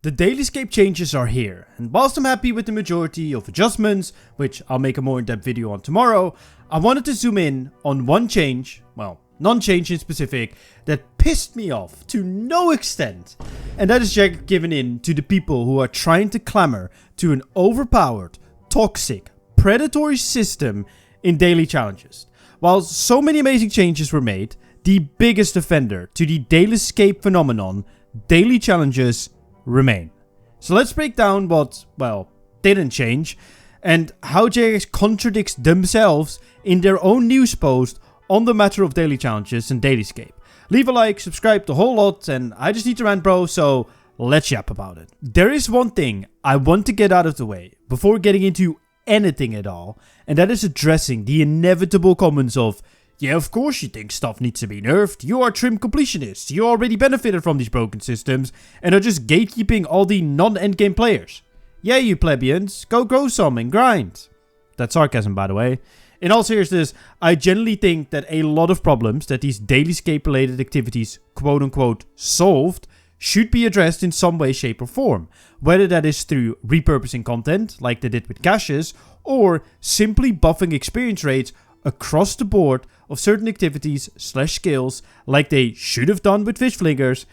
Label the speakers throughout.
Speaker 1: The Dailyscape changes are here, and whilst I'm happy with the majority of adjustments, which I'll make a more in-depth video on tomorrow, I wanted to zoom in on one change, well, non-change in specific, that pissed me off to no extent. And that is Jagex giving in to the people who are trying to clamor to an overpowered, toxic, predatory system in daily challenges. While so many amazing changes were made, the biggest offender to the Dailyscape phenomenon, daily challenges, remain. So let's break down what, well, didn't change, and how Jagex contradicts themselves in their own news post on the matter of daily challenges and Dailyscape. Leave a like, subscribe, the whole lot, and I just need to rant, bro, so let's yap about it. There is one thing I want to get out of the way before getting into anything at all, and that is addressing the inevitable comments of, yeah, of course you think stuff needs to be nerfed. You are trim completionists. You already benefited from these broken systems and are just gatekeeping all the non-endgame players. Yeah, you plebeians, go grow some and grind. That's sarcasm, by the way. In all seriousness, I generally think that a lot of problems that these Dailyscape related activities quote-unquote solved should be addressed in some way, shape or form. Whether that is through repurposing content, like they did with caches, or simply buffing experience rates across the board of certain activities / skills, like they should have done with fish flingers.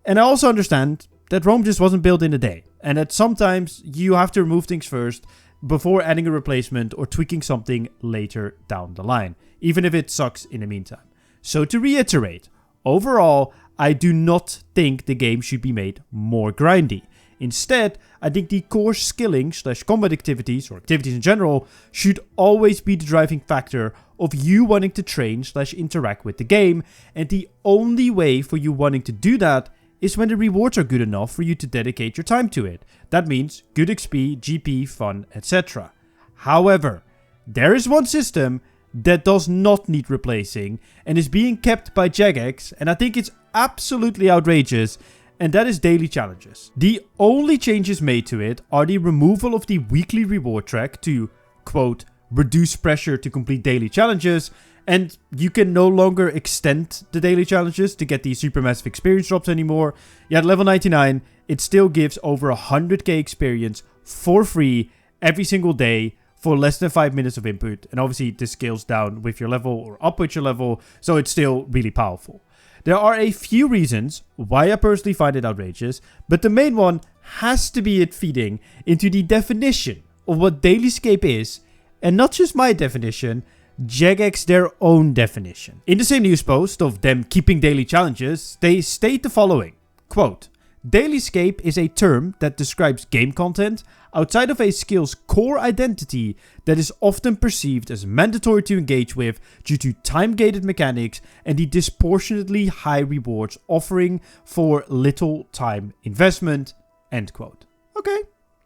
Speaker 1: And I also understand that Rome just wasn't built in a day, and that sometimes you have to remove things first before adding a replacement or tweaking something later down the line, even if it sucks in the meantime. So to reiterate, overall, I do not think the game should be made more grindy. Instead, I think the core skilling / combat activities, or activities in general, should always be the driving factor of you wanting to train / interact with the game, and the only way for you wanting to do that is when the rewards are good enough for you to dedicate your time to it. That means good XP, GP, fun, etc. However, there is one system that does not need replacing and is being kept by Jagex, and I think it's absolutely outrageous, and that is daily challenges. The only changes made to it are the removal of the weekly reward track to, quote, reduce pressure to complete daily challenges, and you can no longer extend the daily challenges to get the supermassive experience drops anymore. Yet at level 99, it still gives over 100k experience for free every single day for less than 5 minutes of input, and obviously this scales down with your level or up with your level, so it's still really powerful. There are a few reasons why I personally find it outrageous, but the main one has to be it feeding into the definition of what Dailyscape is, and not just my definition, Jagex their own definition. In the same news post of them keeping daily challenges, they state the following, quote, Dailyscape is a term that describes game content outside of a skill's core identity that is often perceived as mandatory to engage with due to time-gated mechanics and the disproportionately high rewards offering for little time investment, end quote. Okay,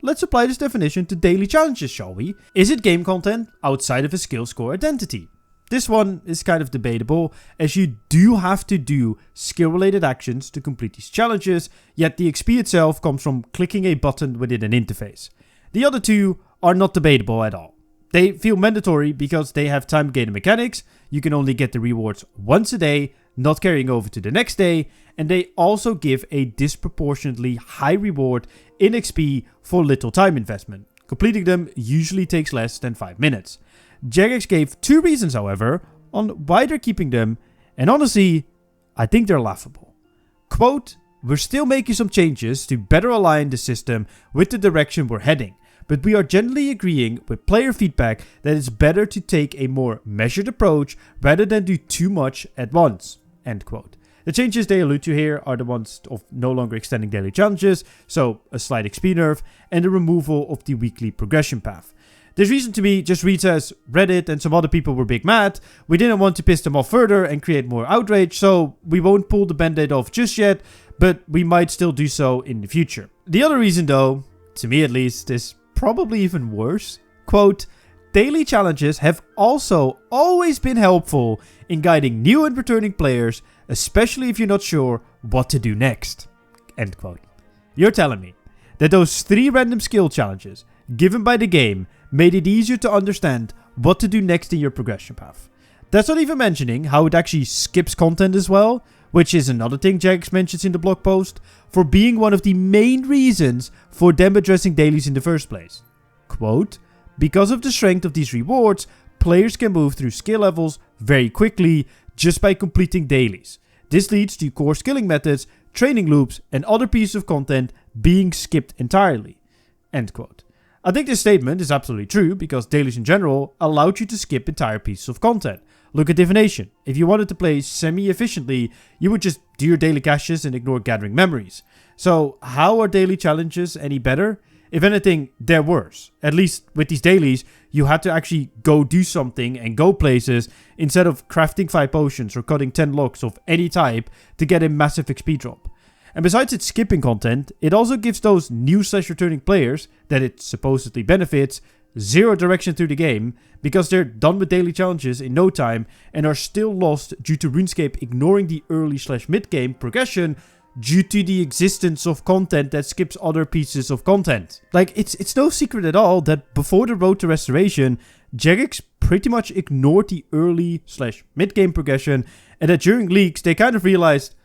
Speaker 1: let's apply this definition to daily challenges, shall we? Is it game content outside of a skill's core identity? This one is kind of debatable, as you do have to do skill-related actions to complete these challenges, yet the XP itself comes from clicking a button within an interface. The other two are not debatable at all. They feel mandatory because they have time-gated mechanics, you can only get the rewards once a day, not carrying over to the next day, and they also give a disproportionately high reward in XP for little time investment. Completing them usually takes less than 5 minutes. Jagex gave 2 reasons, however, on why they're keeping them, and honestly, I think they're laughable. Quote, we're still making some changes to better align the system with the direction we're heading, but we are generally agreeing with player feedback that it's better to take a more measured approach rather than do too much at once, end quote. The changes they allude to here are the ones of no longer extending daily challenges, so a slight XP nerf, and the removal of the weekly progression path. This reason to me just reads as Reddit and some other people were big mad, we didn't want to piss them off further and create more outrage, so we won't pull the band-aid off just yet, but we might still do so in the future. The other reason though, to me at least, is probably even worse. Quote, daily challenges have also always been helpful in guiding new and returning players, especially if you're not sure what to do next, end quote. You're telling me that those 3 random skill challenges given by the game made it easier to understand what to do next in your progression path. That's not even mentioning how it actually skips content as well, which is another thing Jagex mentions in the blog post, for being one of the main reasons for them addressing dailies in the first place. Quote, because of the strength of these rewards, players can move through skill levels very quickly just by completing dailies. This leads to core skilling methods, training loops, and other pieces of content being skipped entirely. End quote. I think this statement is absolutely true because dailies in general allowed you to skip entire pieces of content. Look at divination. If you wanted to play semi-efficiently, you would just do your daily caches and ignore gathering memories. So how are daily challenges any better? If anything, they're worse. At least with these dailies, you had to actually go do something and go places instead of crafting 5 potions or cutting 10 locks of any type to get a massive XP drop. And besides its skipping content, it also gives those new/returning players that it supposedly benefits zero direction through the game because they're done with daily challenges in no time and are still lost due to Runescape ignoring the early/mid game progression due to the existence of content that skips other pieces of content. Like, it's no secret at all that before the road to restoration, Jagex pretty much ignored the early/mid game progression, and that during leaks they kind of realized,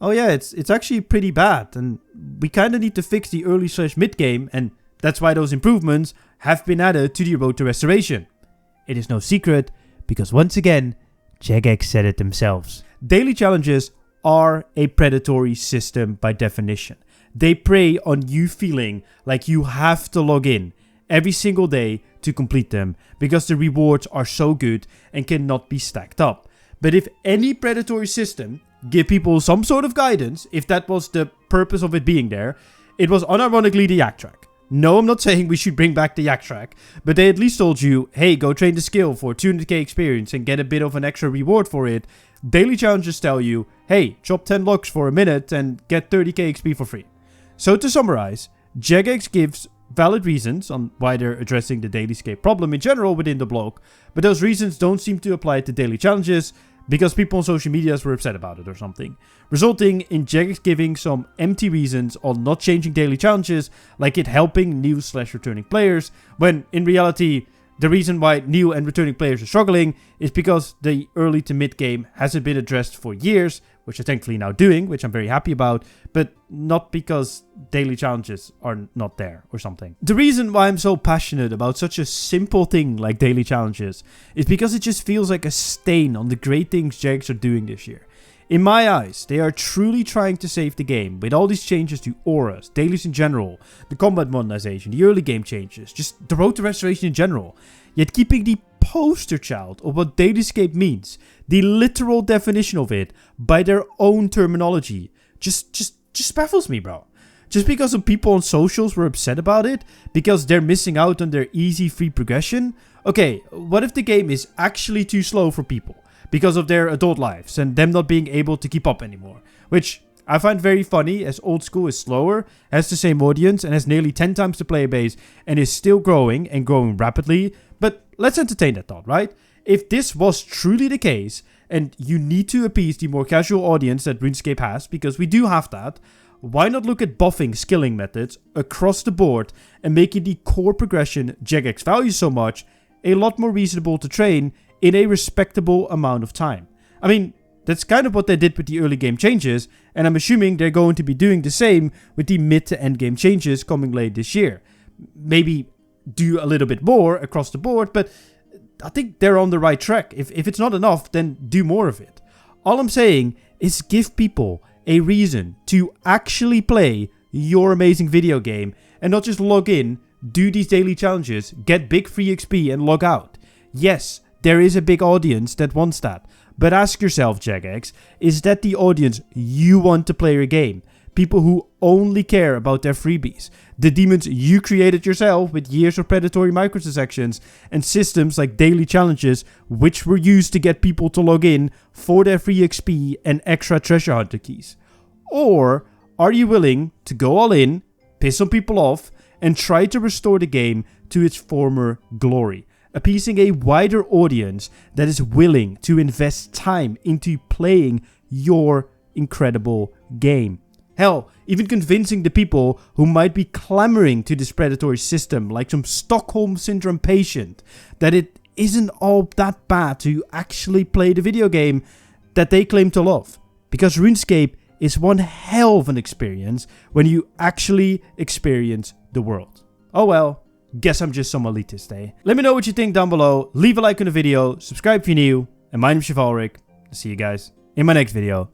Speaker 1: oh yeah, it's actually pretty bad, and we kind of need to fix the early/mid game, and that's why those improvements have been added to the road to restoration. It is no secret, because once again, Jagex said it themselves. Daily challenges are a predatory system by definition. They prey on you feeling like you have to log in every single day to complete them because the rewards are so good and cannot be stacked up. But if any predatory system give people some sort of guidance, if that was the purpose of it being there, it was unironically the yak track. No, I'm not saying we should bring back the yak track, but they at least told you, hey, go train the skill for 200k experience and get a bit of an extra reward for it. Daily challenges tell you, hey, chop 10 locks for a minute and get 30k XP for free. So to summarize, Jagex gives valid reasons on why they're addressing the Dailyscape problem in general within the blog, but those reasons don't seem to apply to daily challenges because people on social medias were upset about it or something, resulting in Jagex giving some empty reasons on not changing daily challenges, like it helping new/returning players, when in reality, the reason why new and returning players are struggling is because the early to mid game hasn't been addressed for years, which they're thankfully now doing, which I'm very happy about, but not because daily challenges are not there or something. The reason why I'm so passionate about such a simple thing like daily challenges is because it just feels like a stain on the great things Jagex are doing this year. In my eyes, they are truly trying to save the game with all these changes to auras, dailies in general, the combat modernization, the early game changes, just the road to restoration in general, yet keeping the poster child of what Dailyscape means, the literal definition of it, by their own terminology, just baffles me, bro. Just because some people on socials were upset about it, because they're missing out on their easy free progression. Okay, what if the game is actually too slow for people because of their adult lives and them not being able to keep up anymore? Which I find very funny, as old school is slower, has the same audience, and has nearly 10 times the player base, and is still growing, and growing rapidly. But let's entertain that thought, right? If this was truly the case, and you need to appease the more casual audience that RuneScape has, because we do have that, why not look at buffing skilling methods across the board and making the core progression Jagex values so much a lot more reasonable to train in a respectable amount of time? I mean, that's kind of what they did with the early game changes, and I'm assuming they're going to be doing the same with the mid to end game changes coming late this year. Maybe do a little bit more across the board, but I think they're on the right track. If it's not enough, then do more of it. All I'm saying is give people a reason to actually play your amazing video game and not just log in, do these daily challenges, get big free XP and log out. Yes, there is a big audience that wants that. But ask yourself, Jagex, is that the audience you want to play your game? People who only care about their freebies. The demons you created yourself with years of predatory microtransactions and systems like daily challenges, which were used to get people to log in for their free XP and extra treasure hunter keys. Or are you willing to go all in, piss some people off, and try to restore the game to its former glory, appeasing a wider audience that is willing to invest time into playing your incredible game? Hell, even convincing the people who might be clamoring to this predatory system like some Stockholm Syndrome patient that it isn't all that bad to actually play the video game that they claim to love. because RuneScape is one hell of an experience when you actually experience the world. Oh well, guess I'm just some elitist, eh? Let me know what you think down below, leave a like on the video, subscribe if you're new, and my name's Chevalric. See you guys in my next video.